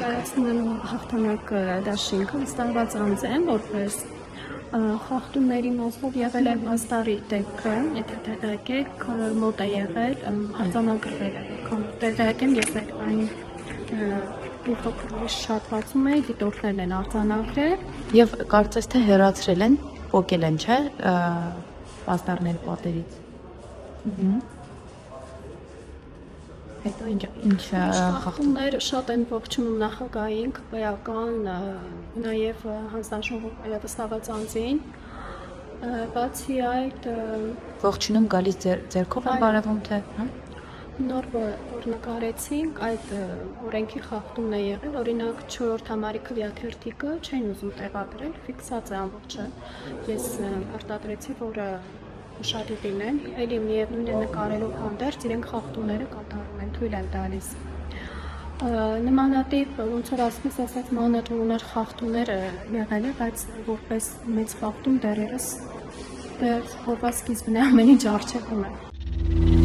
ներկայացնելու հաղթանակ դաշինքը վստահված անձ են, որպես խախտումների մասով եղել է աստարի դեպքը, եթե տեղյակ եք, մոտ է եղել, արձանագրվել է, տեղյակ եմ եղել այն դիտորդների շատ բացում է, դիտորդներն են արձանագրել Եվ կարծես թե հեռացրել են, պոկել են, չէ, պաստառների պատերից։ Հետո ինչ խախտումներ շատ են ողջունում նախագահային, քվեական, նաև հանձնաժողովները վստահված անձին, բացի այդ ողջունում գալիս ձեռքով են բարևում, թե նոր որ նկարեցինք, այդ օրենքի խախտումն է եղել, օրինակ 4-րդ համարի քվեաթերթիկը չեն ուզում տեղադրել, ֆիքսած է ամբողջը։ Ես արտադրեցի, որ ուշադիր են, էլի միևնույն է նկարելով հանդերձ, իրենք խախտումները կատարում են, թույլ են տալիս։ Նմանատիպ, ոնց որ ասած մանրուներ խախտումները եղել է, բայց որպես մեծ խախտում դեռևս որպես սկիզբն է ամեն ինչ առջևում է։